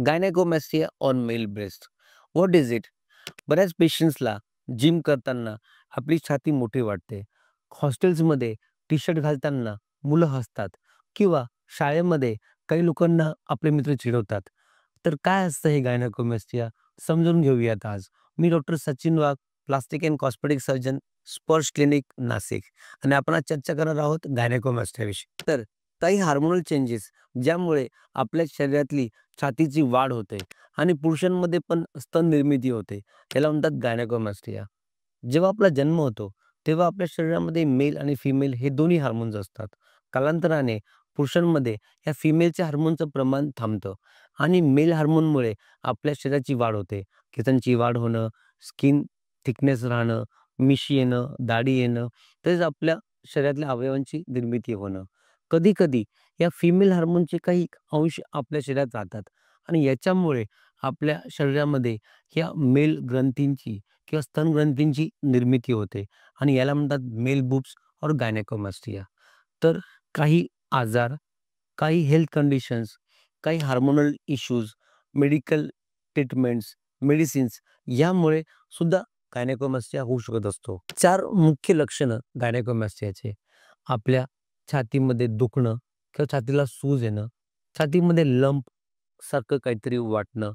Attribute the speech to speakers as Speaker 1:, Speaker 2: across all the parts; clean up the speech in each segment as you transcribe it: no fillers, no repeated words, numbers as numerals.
Speaker 1: गायनेकोमॅस्टिया on male breast. What is it? बऱ्याच पेशंट्सला gym करताना आपली छाती मोठी वाटते. हॉस्टेल्समध्ये टी शर्ट घालताना मुलं हसतात किंवा शाळेमध्ये काही लोकांना आपले मित्र चिडवतात. तर काय असतं हे गायनेकोमॅस्टिया? समजून घेऊयात आज. मी doctor Sachin Wagh, plastic and cosmetic surgeon, Sparsh clinic, Nashik. आणि आपण आज चर्चा करणार आहोत गायनेकोमॅस्टियाविषयी. तर काही हार्मोनल चेंजेस ज्यामुळे आपल्या शरीरातली छातीची वाढ होते आणि पुरुषांमध्ये पण स्तन निर्मिती होते. याला म्हणतात गायनेकोमॅस्टिया. जेव्हा आपला जन्म होतो, तेव्हा आपल्या शरीरामध्ये मेल आणि फिमेल हे दोन्ही हार्मोन्स असतात. कालांतराने पुरुषांमध्ये या फिमेलच्या हार्मोनचं प्रमाण थांबतं आणि मेल हार्मोनमुळे आपल्या शरीराची वाढ होते. केसांची वाढ होणं, स्किन थिकनेस राहणं, मिशी येणं, दाढी येणं, तसेच आपल्या शरीरातल्या अवयवांची निर्मिती होणं. कधी-कधी या फिमेल हार्मोनचे काही अंश आपल्या शरीरात राहतात आणि याच्यामुळे आपल्या शरीरामध्ये या मेल ग्रंथींची किंवा स्तन ग्रंथींची निर्मिती होते आणि याला म्हणतात मेल बुब्स और गायनेकोमॅस्टिया. तर काही आजार, काही हेल्थ कंडिशन्स, काही hormonal issues, medical treatments, medicines यामुळे सुद्धा गायनेकोमॅस्टिया होऊ शकत असतो. 4 मुख्य लक्षणं गायनेकोमॅस्टियाचे. आपल्या छातीमध्ये दुखणं किंवा छातीला सूज येणं, छातीमध्ये लंप सारखं काहीतरी वाटणं,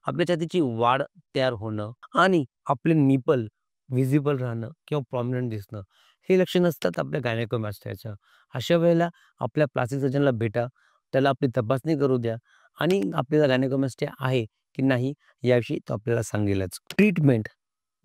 Speaker 1: आपल्या छातीची वाढ तयार होणं आणि आपले निपल व्हिजिबल राहणं किंवा प्रॉमिनंट दिसणं. हे लक्षण असतात आपल्या गायनेकोमॅस्टियाच्या. अशा वेळेला आपल्या प्लास्टिक सर्जनला भेटा, त्याला आपली तपासणी करू द्या आणि आपल्याला गायनेकोमॅस्टिया आहे की नाही याविषयी तो आपल्याला सांगेलच. Treatment.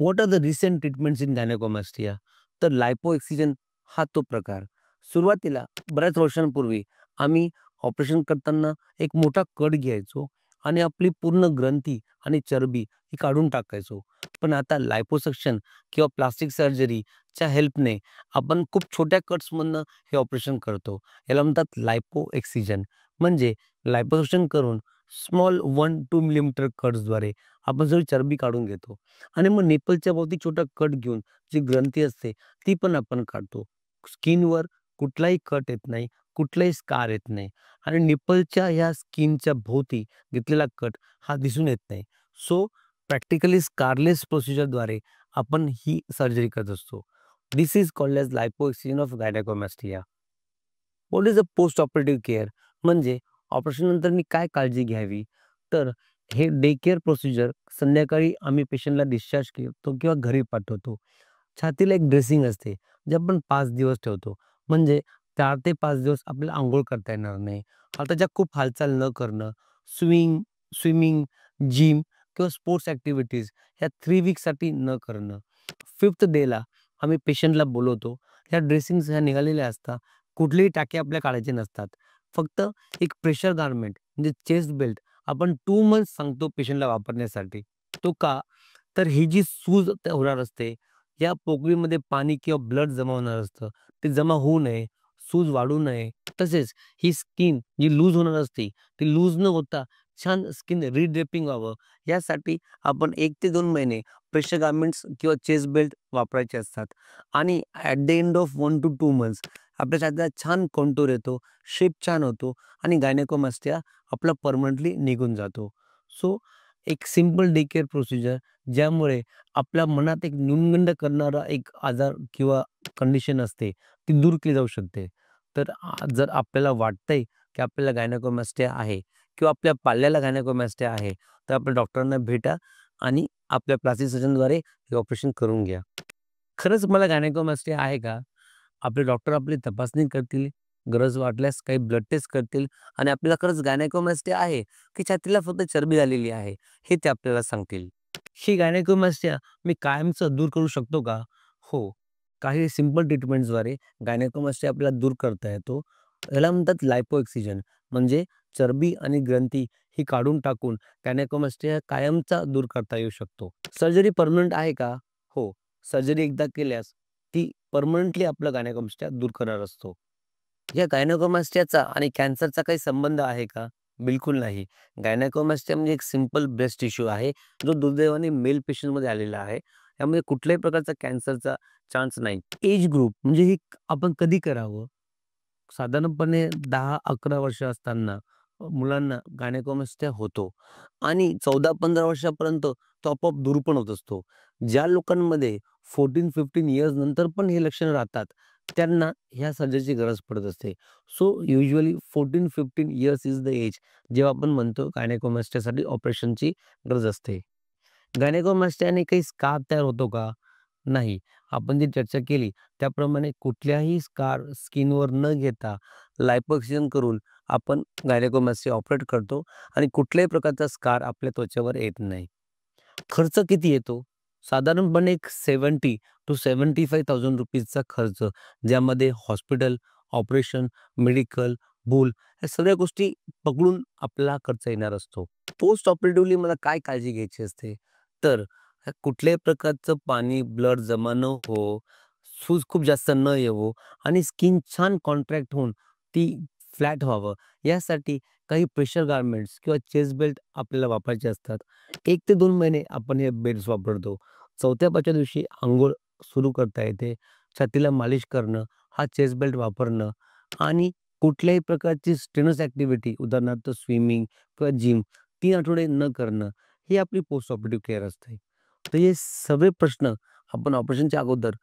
Speaker 1: What are the recent treatments in gynecomastia? तर लायपोएक्सिजन हा तो प्रकार. सुरुवातीला बऱ्याच वर्षांपूर्वी आम्ही ऑपरेशन करताना एक मोठा कट घ्यायचो आणि आपली पूर्ण ग्रंथी आणि चरबी ही काढून टाकायचो. पण आता लायपोसक्शन किंवा प्लास्टिक सर्जरीच्या हेल्पने आपण खूप छोट्या कट्समधनं हे ऑपरेशन करतो. याला म्हणतात लायपोएक्सिजन. म्हणजे लायपोसक्शन करून स्मॉल 1-2 मिलीमीटर कट्सद्वारे आपण सगळी चरबी काढून घेतो आणि मग निपलच्या भोवती छोटा कट घेऊन जी ग्रंथी असते ती पण आपण काढतो. स्किनवर कुठलाही कट येत नाही, कुठलाही स्कार येत नाही आणि निपलच्या ह्या स्किनच्या भोवती घेतलेला कट हा दिसून येत नाही. सो प्रॅक्टिकली स्कारलेस प्रोसिजरद्वारे आपण ही सर्जरी करत असतो. This is called as lipoexcision of gynecomastia. What is a post operative care? म्हणजे ऑपरेशननंतर मी काय काळजी घ्यावी? तर हे डे केअर प्रोसिजर संध्याकाळी आम्ही पेशंटला डिस्चार्ज करतो किंवा घरी पाठवतो. छातीला एक ड्रेसिंग असते, जे आपण 5 दिवस ठेवतो. म्हणजे 4 ते 5 दिवस आपल्याला अंघोळ करता येणार नाही. आता ज्या खूप हालचाल न करणं, स्विमिंग, जिम किंवा स्पोर्ट्स ॲक्टिव्हिटीज ह्या 3 वीकसाठी न करणं. 5th डेला आम्ही पेशंटला बोलवतो. ह्या ड्रेसिंग्स ह्या निघालेल्या असतात. कुठलेही टाके आपल्या काढायचे नसतात. फक्त एक प्रेशर गारमेंट म्हणजे चेस्ट बेल्ट आपण 2 मंथ्स सांगतो पेशंटला वापरण्यासाठी. तो का? तर ही जी सूज होणार असते, या पोकळीमध्ये पाणी किंवा ब्लड जमा होणार असतं. ते जमा होऊ नये, सूज वाढू नये. तसेच ही स्किन जी लूज होणार असते, ती लूज न होता छान स्किन रिड्रेपिंग व्हावं, यासाठी आपण 1 ते 2 महिने प्रेशर गारमेंट्स किंवा चेस्ट बेल्ट वापरायचे असतात. आणि at the end of 1 to 2 months आपल्या छातीला छान कॉन्टूर येतो, शेप छान होतो आणि गायनेकोमॅस्टिया आपला परमनंटली निघून जातो. सो एक सिंपल डे केअर प्रोसिजर ज्यामुळे आपल्या मनात एक न्यूनगंड करणारा एक आजार किंवा कंडिशन असते, ती दूर केली जाऊ शकते. तर जर आपल्याला वाटतंय की आपल्याला गायनेकोमॅस्टिया आहे किंवा आपल्या पाल्याला गायनेकोमॅस्टिया आहे, तर आपल्या डॉक्टरांना भेटा आणि आपल्या प्लास्टिक सर्जनद्वारे हे ऑपरेशन करून घ्या. खरंच मला गायनेकोमॅस्टिया आहे का? आपले डॉक्टर आपली तपासणी करतील, गरज वाटल्यास काही ब्लड टेस्ट करतील आणि आपल्याला खरंच गायनेकोमॅस्टिया आहे, की छातीला फक्त चरबी झालेली आहे, हे ते आपल्याला सांगतील. ही गायनेकोमॅस्टिया मी कायमचं दूर करू शकतो का? हो. काही सिंपल ट्रीटमेंट्सद्वारे गायनेकोमॅस्टिया आपल्याला दूर करता येतो. याला म्हणतात लायपोएक्सिजन. म्हणजे चरबी आणि ग्रंथी ही काढून टाकून गायनेकोमॅस्टिया कायमचा दूर करता येऊ शकतो. सर्जरी पर्मनंट आहे का? हो. सर्जरी एकदा केल्यास ती पर्मनंटली आपलं गायनेकोमॅस्टिया दूर करणार असतो. या गायनेकोमॅस्टियाचा आणि कॅन्सरचा काही संबंध आहे का? बिलकुल नाही. गायनेकोमॅस्टिया म्हणजे एक सिंपल ब्रेस्ट इश्यू आहे, जो दुर्दैवाने मेल पेशंटमध्ये आलेला आहे. यामध्ये कुठल्याही प्रकारचा कॅन्सरचा चान्स नाही. एज ग्रुप म्हणजे हे आपण कधी करावं? साधारणपणे 10-11 वर्ष असताना मुलांना गायनेकोमास्टिया होतो आणि 14-15 वर्षापर्यंत तो आपोआप दूर पण होत असतो. ज्या लोकांमध्ये 14-15 इयर्स नंतर पण हे लक्षणं राहतात, त्यांना ह्या सर्जरीची गरज पडत असते. So usually 14-15 years is the age जेव्हा आपण म्हणतो गायनेकोमास्टियासाठी ऑपरेशनची गरज असते. गायनेकोमास्टियाने काही स्कार तयार होतो का? नाही. आपण जी चर्चा केली त्याप्रमाणे कुठल्याही स्कार स्किनवर न घेता लायपोसक्शन करून आपण गायनेकोमास्टिया ऑपरेट करतो आणि कुठल्याही प्रकारचा स्कार आपल्या त्वचेवर येत नाही. खर्च किती येतो? साधारणपणे एक 70,000 to 75,000 चा खर्च, ज्यामध्ये हॉस्पिटल, ऑपरेशन, मेडिकल, भूल या सगळ्या गोष्टी पकडून आपला खर्च येणार असतो. पोस्ट ऑपरेटिव्हली मला काय काळजी घ्यायची असते? तर कुठल्याही प्रकारचं पाणी, ब्लड जमा न हो, सूज खूप जास्त न येवो आणि स्किन छान कॉन्ट्रॅक्ट होऊन ती फ्लॅट व्हावं, यासाठी काही प्रेशर गारमेंट्स किंवा चेस्ट बेल्ट आपल्याला वापरायचे असतात. 1 ते 2 महिने आपण हे बेल्ट्स वापरतो. 4थ्या-5व्या दिवशी अंघोळ सुरू करता येते. छातीला मालिश करणं, हा चेस्ट बेल्ट वापरणं आणि कुठल्याही प्रकारची स्ट्रेनस ॲक्टिव्हिटी उदाहरणार्थ स्विमिंग किंवा जिम 3 आठवडे न करणं, ही आपली पोस्ट ऑपरेटिव्ह केअर असते. तर हे सगळे प्रश्न आपण ऑपरेशनच्या अगोदर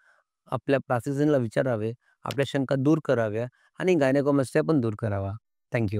Speaker 1: आपल्या प्लास्टिशियनला विचारावे, आपल्या शंका दूर कराव्या आणि गायनेकोमास्टिया पण दूर करावा. थँक